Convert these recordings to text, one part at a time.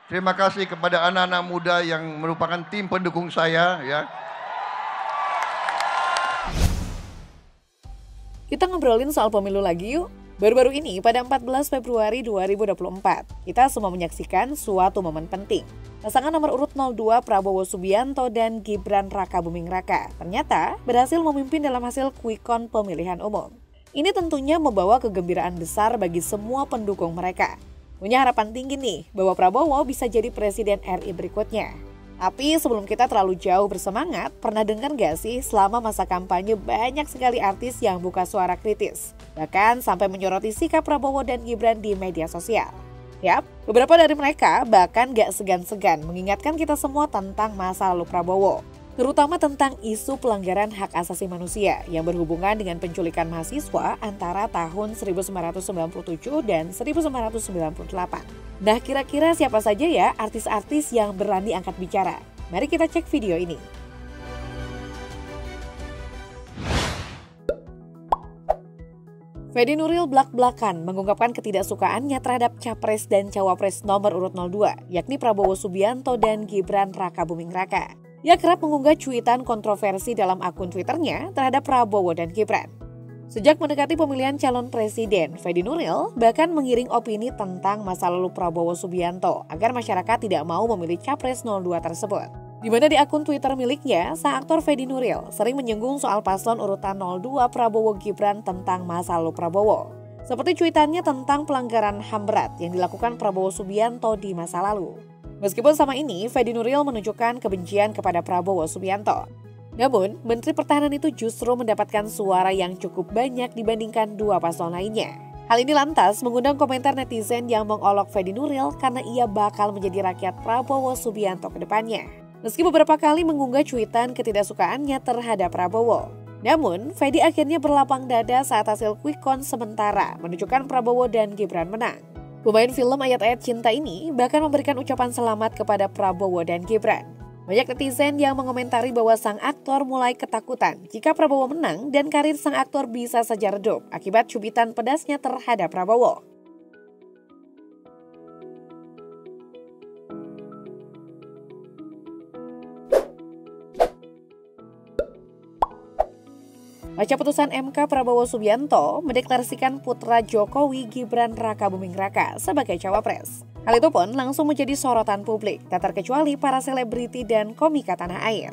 Terima kasih kepada anak-anak muda yang merupakan tim pendukung saya ya. Kita ngobrolin soal pemilu lagi yuk. Baru-baru ini pada 14 Februari 2024, kita semua menyaksikan suatu momen penting. Pasangan nomor urut 02 Prabowo Subianto dan Gibran Rakabuming Raka ternyata berhasil memimpin dalam hasil quick count pemilihan umum. Ini tentunya membawa kegembiraan besar bagi semua pendukung mereka. Punya harapan tinggi nih bahwa Prabowo bisa jadi presiden RI berikutnya. Tapi sebelum kita terlalu jauh bersemangat, pernah dengar gak sih selama masa kampanye banyak sekali artis yang buka suara kritis? Bahkan sampai menyoroti sikap Prabowo dan Gibran di media sosial. Yap, beberapa dari mereka bahkan gak segan-segan mengingatkan kita semua tentang masa lalu Prabowo. Terutama tentang isu pelanggaran hak asasi manusia yang berhubungan dengan penculikan mahasiswa antara tahun 1997 dan 1998. Nah, kira-kira siapa saja ya artis-artis yang berani angkat bicara? Mari kita cek video ini. Fedi Nuril blak-blakan mengungkapkan ketidaksukaannya terhadap capres dan cawapres nomor urut 02, yakni Prabowo Subianto dan Gibran Rakabuming Raka. Ia kerap mengunggah cuitan kontroversi dalam akun Twitternya terhadap Prabowo dan Gibran. Sejak mendekati pemilihan calon presiden, Fedi Nuril bahkan mengiring opini tentang masa lalu Prabowo Subianto agar masyarakat tidak mau memilih capres 02 tersebut. Di mana di akun Twitter miliknya, sang aktor Fedi Nuril sering menyinggung soal paslon urutan 02 Prabowo Gibran tentang masa lalu Prabowo. Seperti cuitannya tentang pelanggaran HAM berat yang dilakukan Prabowo Subianto di masa lalu. Meskipun sama ini, Fedi Nuril menunjukkan kebencian kepada Prabowo Subianto. Namun, Menteri Pertahanan itu justru mendapatkan suara yang cukup banyak dibandingkan dua paslon lainnya. Hal ini lantas mengundang komentar netizen yang mengolok Fedi Nuril karena ia bakal menjadi rakyat Prabowo Subianto ke depannya. Meski beberapa kali mengunggah cuitan ketidaksukaannya terhadap Prabowo. Namun, Fedi akhirnya berlapang dada saat hasil quick count sementara menunjukkan Prabowo dan Gibran menang. Pemain film ayat-ayat cinta ini bahkan memberikan ucapan selamat kepada Prabowo dan Gibran. Banyak netizen yang mengomentari bahwa sang aktor mulai ketakutan jika Prabowo menang dan karir sang aktor bisa saja redup akibat cubitan pedasnya terhadap Prabowo. Pasca putusan MK, Prabowo Subianto mendeklarasikan putra Jokowi Gibran Rakabuming Raka sebagai cawapres. Hal itu pun langsung menjadi sorotan publik, tak terkecuali para selebriti dan komika tanah air.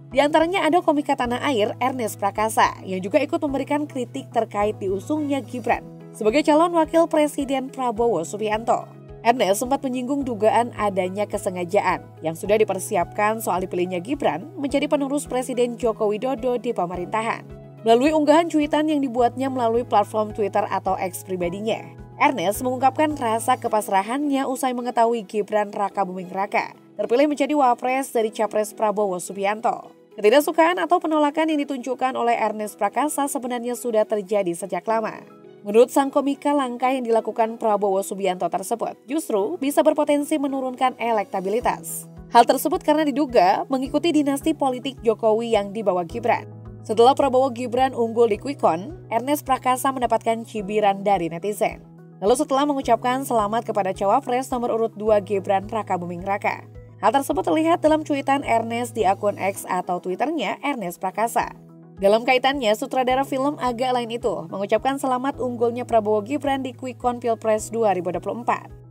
Di antaranya ada komika tanah air Ernest Prakasa yang juga ikut memberikan kritik terkait diusungnya Gibran sebagai calon wakil presiden Prabowo Subianto. Ernest sempat menyinggung dugaan adanya kesengajaan yang sudah dipersiapkan soal dipilihnya Gibran menjadi penerus Presiden Joko Widodo di pemerintahan. Melalui unggahan cuitan yang dibuatnya melalui platform Twitter atau X pribadinya, Ernest mengungkapkan rasa kepasrahannya usai mengetahui Gibran Rakabuming Raka terpilih menjadi wapres dari capres Prabowo Subianto. Ketidaksukaan atau penolakan yang ditunjukkan oleh Ernest Prakasa sebenarnya sudah terjadi sejak lama. Menurut sang komika, langkah yang dilakukan Prabowo Subianto tersebut justru bisa berpotensi menurunkan elektabilitas. Hal tersebut karena diduga mengikuti dinasti politik Jokowi yang dibawa Gibran. Setelah Prabowo Gibran unggul di quick count, Ernest Prakasa mendapatkan cibiran dari netizen. Lalu setelah mengucapkan selamat kepada cawapres nomor urut 2 Gibran Rakabuming Raka. Hal tersebut terlihat dalam cuitan Ernest di akun X atau Twitternya Ernest Prakasa. Dalam kaitannya, sutradara film agak lain itu mengucapkan selamat unggulnya Prabowo Gibran di quick count Pilpres 2024.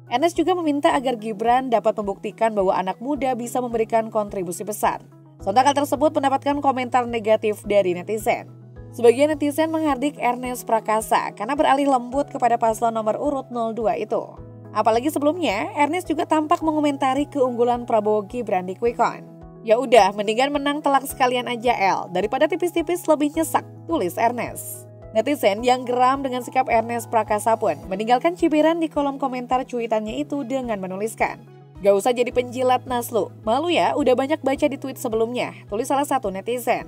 Ernest juga meminta agar Gibran dapat membuktikan bahwa anak muda bisa memberikan kontribusi besar. Sontak hal tersebut mendapatkan komentar negatif dari netizen. Sebagian netizen menghardik Ernest Prakasa karena beralih lembut kepada paslon nomor urut 02 itu. Apalagi sebelumnya, Ernest juga tampak mengomentari keunggulan Prabowo Gibran di quick count. Ya udah, mendingan menang telak sekalian aja daripada tipis-tipis lebih nyesek, tulis Ernest. Netizen yang geram dengan sikap Ernest Prakasa pun meninggalkan cibiran di kolom komentar cuitannya itu dengan menuliskan, "Gak usah jadi penjilat Naslu, malu ya udah banyak baca di tweet sebelumnya," tulis salah satu netizen.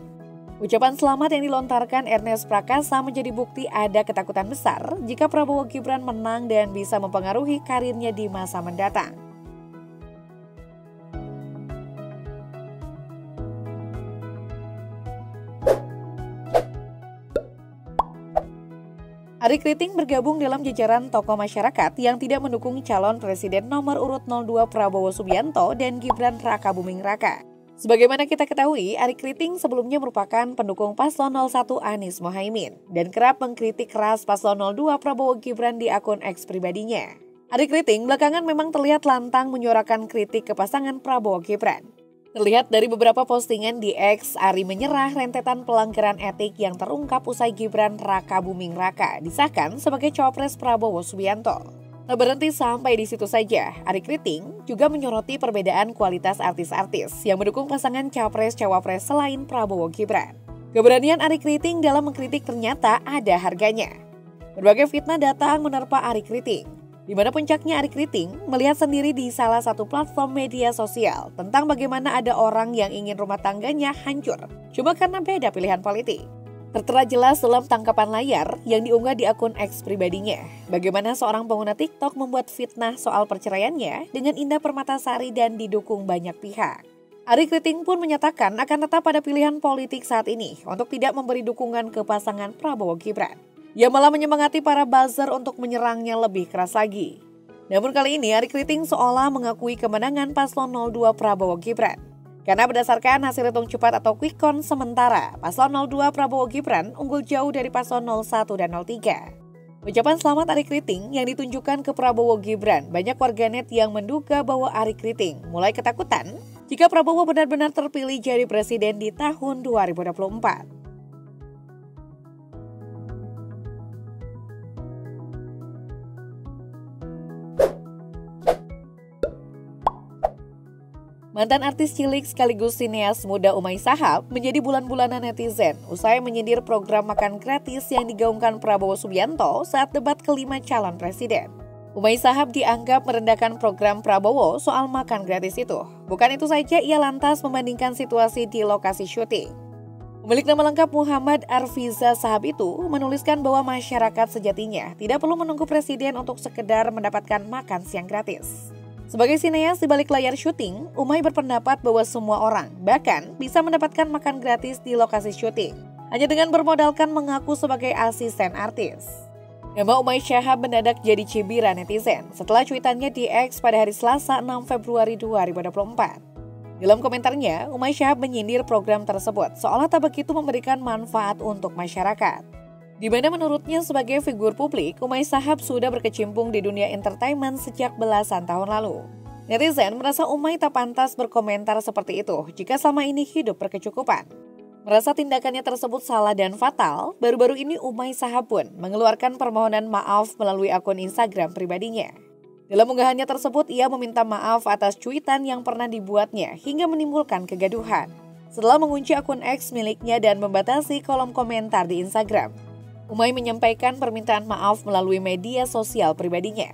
Ucapan selamat yang dilontarkan Ernest Prakasa menjadi bukti ada ketakutan besar jika Prabowo Gibran menang dan bisa mempengaruhi karirnya di masa mendatang. Arie Kriting bergabung dalam jajaran tokoh masyarakat yang tidak mendukung calon presiden nomor urut 02 Prabowo Subianto dan Gibran Rakabuming Raka. Sebagaimana kita ketahui, Arie Kriting sebelumnya merupakan pendukung paslon 01 Anies Mohaimin dan kerap mengkritik keras paslon 02 Prabowo Gibran di akun X pribadinya. Arie Kriting belakangan memang terlihat lantang menyuarakan kritik ke pasangan Prabowo Gibran. Terlihat dari beberapa postingan di X, Arie menyerah rentetan pelanggaran etik yang terungkap usai Gibran Rakabuming Raka disahkan sebagai cawapres Prabowo Subianto. Tak berhenti sampai di situ saja, Arie Kriting juga menyoroti perbedaan kualitas artis-artis yang mendukung pasangan capres-cawapres selain Prabowo Gibran. Keberanian Arie Kriting dalam mengkritik ternyata ada harganya. Berbagai fitnah datang menerpa Arie Kriting, di mana puncaknya Arie Kriting melihat sendiri di salah satu platform media sosial tentang bagaimana ada orang yang ingin rumah tangganya hancur cuma karena beda pilihan politik. Tertera jelas dalam tangkapan layar yang diunggah di akun X pribadinya, bagaimana seorang pengguna TikTok membuat fitnah soal perceraiannya dengan Indah Permatasari dan didukung banyak pihak. Arie Kriting pun menyatakan akan tetap pada pilihan politik saat ini untuk tidak memberi dukungan ke pasangan Prabowo Gibran. Ia malah menyemangati para buzzer untuk menyerangnya lebih keras lagi. Namun kali ini Arie Kriting seolah mengakui kemenangan paslon 02 Prabowo Gibran. Karena berdasarkan hasil hitung cepat atau quick count sementara, paslon 02 Prabowo Gibran unggul jauh dari paslon 01 dan 03. Ucapan selamat Arie Kriting yang ditunjukkan ke Prabowo Gibran, banyak warganet yang menduga bahwa Arie Kriting mulai ketakutan jika Prabowo benar-benar terpilih jadi presiden di tahun 2024. Mantan artis cilik sekaligus sineas muda Umay Shahab menjadi bulan-bulanan netizen usai menyindir program makan gratis yang digaungkan Prabowo Subianto saat debat kelima calon presiden. Umay Shahab dianggap merendahkan program Prabowo soal makan gratis itu. Bukan itu saja, ia lantas membandingkan situasi di lokasi syuting. Pemilik nama lengkap Muhammad Arfiza Shahab itu menuliskan bahwa masyarakat sejatinya tidak perlu menunggu presiden untuk sekedar mendapatkan makan siang gratis. Sebagai sineas di balik layar syuting, Umay berpendapat bahwa semua orang bahkan bisa mendapatkan makan gratis di lokasi syuting hanya dengan bermodalkan mengaku sebagai asisten artis. Nama Umay Shahab mendadak jadi cibiran netizen setelah cuitannya di X pada hari Selasa 6 Februari 2024. Dalam komentarnya, Umay Shahab menyindir program tersebut seolah tak begitu memberikan manfaat untuk masyarakat. Di mana menurutnya sebagai figur publik, Umay Shahab sudah berkecimpung di dunia entertainment sejak belasan tahun lalu. Netizen merasa Umay tak pantas berkomentar seperti itu jika selama ini hidup berkecukupan. Merasa tindakannya tersebut salah dan fatal, baru-baru ini Umay Shahab pun mengeluarkan permohonan maaf melalui akun Instagram pribadinya. Dalam unggahannya tersebut, ia meminta maaf atas cuitan yang pernah dibuatnya hingga menimbulkan kegaduhan. Setelah mengunci akun X miliknya dan membatasi kolom komentar di Instagram, Umay menyampaikan permintaan maaf melalui media sosial pribadinya.